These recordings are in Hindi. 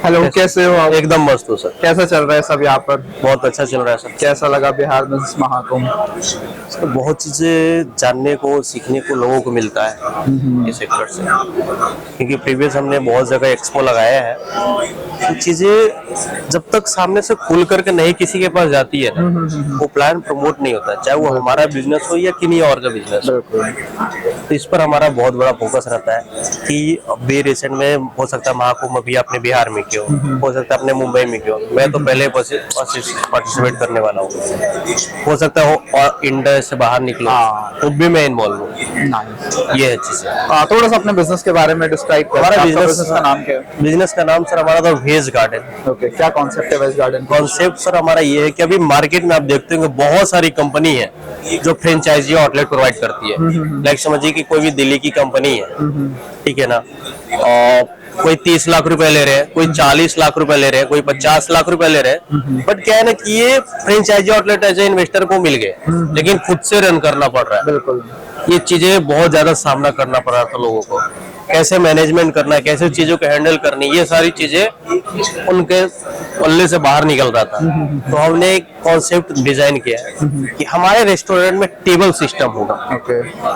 हेलो, कैसे हो आप? एकदम मस्त हो सर। कैसा चल रहा है सब यहाँ पर? बहुत अच्छा चल रहा है सर। कैसा लगा बिहार बिजनेस महाकुंभ? सर बहुत चीज़ें जानने को सीखने को लोगों को मिलता है इस सेक्टर से, क्योंकि प्रीवियस हमने बहुत जगह एक्सपो लगाया है। तो चीज़ें जब तक सामने से खुल करके नहीं किसी के पास जाती है ना, वो प्लान प्रमोट नहीं होता, चाहे वो हमारा बिजनेस हो या किन्हीं और का बिजनेस हो। तो इस पर हमारा बहुत बड़ा फोकस रहता है कि अभी रिसेंट में हो सकता है महाकुंभ अभी आपने बिहार में किया हो सकता है अपने मुंबई में किया हो। मैं तो पहले पार्टिसिपेट करने वाला हूँ। हो सकता है और इंडिया से बाहर निकलो तो भी मैं इन्वॉल्व हूँ। ये है चीज़ें। थोड़ा सा अपने बिजनेस के बारे में डिस्क्राइब करें। हमारा बिजनेस का नाम क्या है? बिजनेस का नाम सर हमारा था वेज गार्डन। ओके, क्या कॉन्सेप्ट है वेज गार्डन? कॉन्सेप्ट सर हमारा ये है कि अभी मार्केट में आप देखते होंगे बहुत सारी कंपनी है जो फ्रेंचाइजी आउटलेट प्रोवाइड करती है। लाइक समझिए कि कोई भी दिल्ली की कंपनी है, ठीक है ना, और कोई 30 लाख रुपए ले रहे हैं, कोई 40 लाख रुपए ले रहे हैं, कोई 50 लाख रुपए ले रहे हैं। बट क्या है ना कि ये franchise outlet as a investor को मिल गए, लेकिन खुद से रन करना पड़ रहा है। बिल्कुल, ये चीजें बहुत ज्यादा सामना करना पड़ रहा था लोगों को, कैसे मैनेजमेंट करना है, कैसे चीजों को हैंडल करनी, ये सारी चीजें उनके पल्ले से बाहर निकल रहा था। तो हमने एक कॉन्सेप्ट डिजाइन किया है कि हमारे रेस्टोरेंट में टेबल सिस्टम होगा।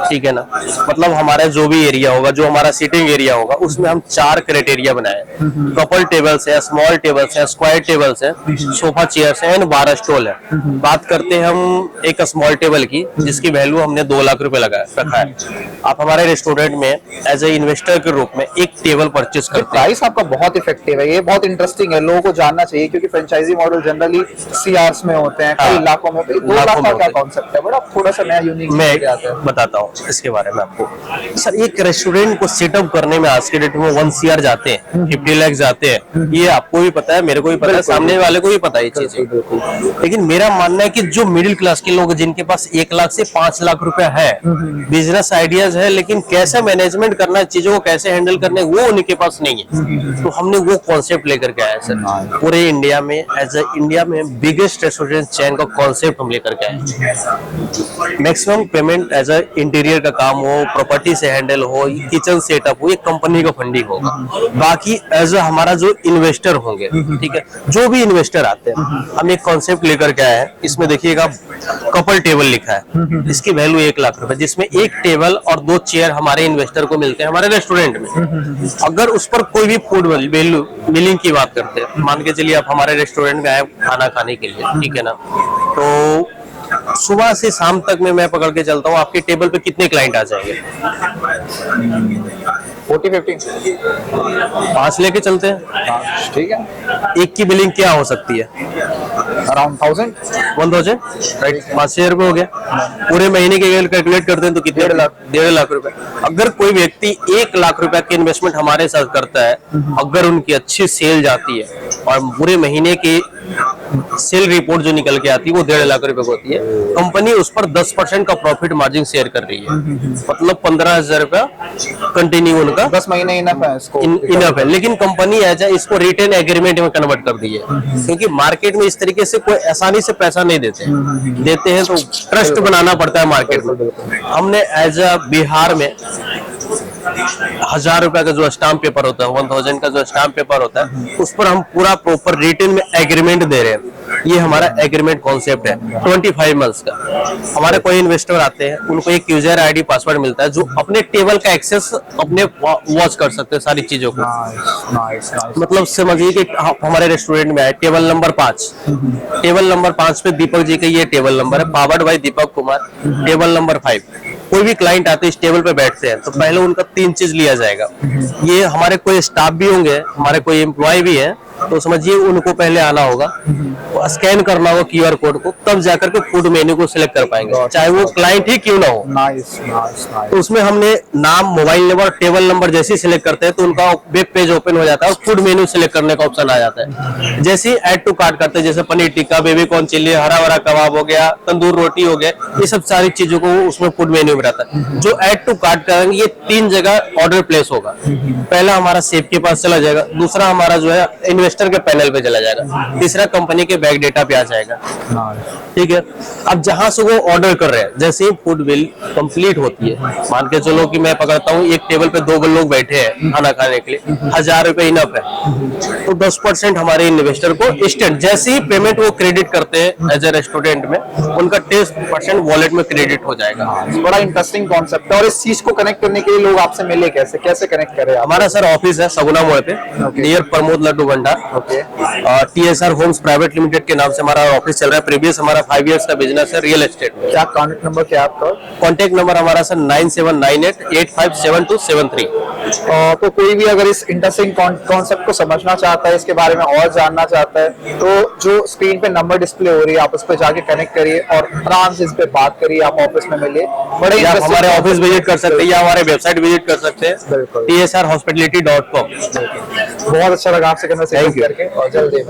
ठीक है ना, मतलब हमारा जो भी एरिया होगा, जो हमारा सीटिंग एरिया होगा, उसमें हम 4 क्राइटेरिया बनाए। कपल टेबल्स है, स्मॉल टेबल्स है, स्क्वायर टेबल्स है, सोफा चेयर्स है एंड 12 स्टॉल है। बात करते हैं हम एक स्मॉल टेबल की, जिसकी वैल्यू हमने 2 लाख रुपए रखा है। आप हमारे रेस्टोरेंट में एज ए इन्वेस्टर के रूप में एक टेबल परचेज करते हैं। प्राइस आपका बहुत इफेक्टिव है, ये बहुत इंटरेस्टिंग है, लोगों को जानना चाहिए, क्योंकि फ्रेंचाइजी मॉडल जनरली सीआरस में होते हैं, कई लाखों में। 2 लाख का क्या कॉन्सेप्ट है? बड़ा थोड़ा सा नया यूनिक मैं बताता हूँ इसके बारे में आपको। सर एक रेस्टोरेंट को सेटअप करने में आज के डेट में 1 CR जाते हैं, 50 लाख जाते हैं। ये आपको भी पता है, मेरे को भी पता है, सामने वाले को भी पता है ये चीजें। लेकिन मेरा मानना है कि जो मिडिल क्लास के लोग, जिनके पास 1 लाख से 5 लाख रुपया है, बिजनेस आइडियाज है, लेकिन कैसे मैनेजमेंट करना है, चीजों को कैसे हैंडल करने, वो उनके पास नहीं है। तो हमने वो कॉन्सेप्ट लेकर के आए सर। पूरे इंडिया में एज ए इंडिया में बिगेस्ट रेस्टोरेंट चेन का कॉन्सेप्ट हम लेकर के आए। Maximum payment as a interior का काम हो, प्रॉपर्टी से हैंडल हो, किचन सेटअप हो, ये कंपनी का फंडिंग होगा। बाकी एज ए हमारा जो इन्वेस्टर होंगे, ठीक है, जो भी इन्वेस्टर आते हैं, हम एक कॉन्सेप्ट लेकर के आए हैं। इसमें देखिएगा कपल टेबल लिखा है, इसकी वैल्यू 1 लाख रुपए, जिसमें 1 टेबल और 2 चेयर हमारे इन्वेस्टर को मिलते हैं हमारे रेस्टोरेंट में। अगर उस पर कोई भी फूड वैल्यू बिलिंग की बात करते हैं, मान के चलिए आप हमारे रेस्टोरेंट में आए खाना खाने के लिए, ठीक है ना, तो सुबह से शाम तक में मैं पकड़ के चलता हूँ आपके टेबल पे कितने क्लाइंट आ जाएंगे? 40-50 5 लेके चलते हैं, ठीक है। एक की बिलिंग क्या हो सकती है? अराउंड 1000 राइट, 5,000 रुपए हो गया। पूरे महीने के कैलकुलेट करते हैं तो कितने? 1.5 लाख रुपए। अगर कोई व्यक्ति 1 लाख रुपए की इन्वेस्टमेंट हमारे साथ करता है, अगर उनकी अच्छी सेल जाती है और पूरे महीने की सेल रिपोर्ट जो निकल के आती है वो 1.5 लाख रुपए को होती है, कंपनी उस पर 10% का प्रॉफिट मार्जिन शेयर कर रही है। मतलब 15,000 रुपया कंटिन्यू उनका 10 महीने इनफ है इसको, इनफ है। लेकिन कंपनी ऐसा इसको रिटेन एग्रीमेंट में कन्वर्ट कर दी है, क्योंकि मार्केट में इस तरीके से कोई आसानी से पैसा नहीं देते हैं तो ट्रस्ट बनाना पड़ता है मार्केट में। हमने एज अ बिहार में 1000 रुपए का जो स्टाम्प पेपर होता है, 1000 का जो स्टाम्प पेपर होता है, उस पर हम पूरा प्रॉपर रिटेन में एग्रीमेंट दे रहे हैं। ये हमारा एग्रीमेंट कॉन्सेप्ट है 25 मंथ्स का। हमारे कोई इन्वेस्टर आते हैं, उनको एक यूजर आईडी पासवर्ड मिलता है, जो अपने टेबल का एक्सेस अपने वॉच कर सकते हैं सारी चीजों को। मतलब समझिए कि हमारे रेस्टोरेंट में आए, टेबल नंबर 5, टेबल नंबर 5 पे दीपक जी का ये टेबल नंबर है, powered by Deepak Kumar. Table number 5, कोई भी क्लाइंट आते हैं इस टेबल पे बैठते हैं तो पहले उनका 3 चीज लिया जाएगा। ये हमारे कोई स्टाफ भी होंगे, हमारे कोई एम्प्लॉय भी है, तो समझिए उनको पहले आना होगा, स्कैन करना होगा QR कोड को, तब जाकर के फूड मेन्यू को सिलेक्ट कर पाएंगे, चाहे वो क्लाइंट ही क्यों ना हो। तो उसमें हमने नाम, मोबाइल नंबर, टेबल नंबर जैसे सिलेक्ट करते हैं तो उनका वेब पेज ओपन हो जाता है और फूड मेन्यू सिलेक्ट करने का ऑप्शन आ जाता है। जैसे ऐड टू कार्ट करते हैं, जैसे paneer tikka, baby corn chilli, हरा भरा कबाब हो गया, तंदूर रोटी हो गया, ये सब सारी चीजों को उसमें फूड मेन्यू में रहता है। जो ऐड टू कार्ट करेंगे, ये 3 जगह ऑर्डर प्लेस होगा। पहला हमारा सेफ के पास चला जाएगा, दूसरा हमारा जो है इन्वेस्टर के पैनल पे चला जाएगा, तीसरा कंपनी के बैंक डेटा पे आ जाएगा। ठीक है, अब जहां से वो ऑर्डर कर रहे हैं, जैसे ही फूड बिल कंप्लीट होती है, मान के चलो कि मैं पकड़ता हूँ एक टेबल पे 2 लोग बैठे हैं खाना खाने के लिए, 1000 रुपए इनफ है, तो 10% हमारे इन्वेस्टर को इंस्टेंट जैसे ही पेमेंट वो क्रेडिट करते हैं एज ए रेस्टोरेंट में, उनका 10% वॉलेट में क्रेडिट हो जाएगा। बड़ा इंटरेस्टिंग कॉन्सेप्ट है। और इस चीज को कनेक्ट करने के लिए लोग आपसे मिले कैसे, कैसे कनेक्ट करें आप? हमारा सर ऑफिस है सगुना मोड़ पे, near Pramod Laddu Bhandar. Okay, TSR homes private limited के नाम से हमारा ऑफिस चल रहा है। प्रीवियस हमारा 5 इयर्स का बिजनेस है रियल एस्टेट में। क्या कॉन्टेक्ट नंबर क्या है आपका? कॉन्टेक्ट नंबर हमारा सर 9798857273। तो कोई भी अगर इस इंटरेस्टिंग कॉन्सेप्ट को समझना चाहता है, इसके बारे में और जानना चाहता है, तो जो स्क्रीन पे नंबर डिस्प्ले हो रही है आप उस पर जाके कनेक्ट करिए और आराम से इस पे बात करिए, आप ऑफिस में मिलिए। बड़े आप हमारे ऑफिस विजिट कर सकते हैं या हमारे वेबसाइट विजिट कर सकते हैं, बिल्कुल। tsrhospitality.com। बहुत अच्छा लगा आपसे कन्वर्सेशन करके और जल्दी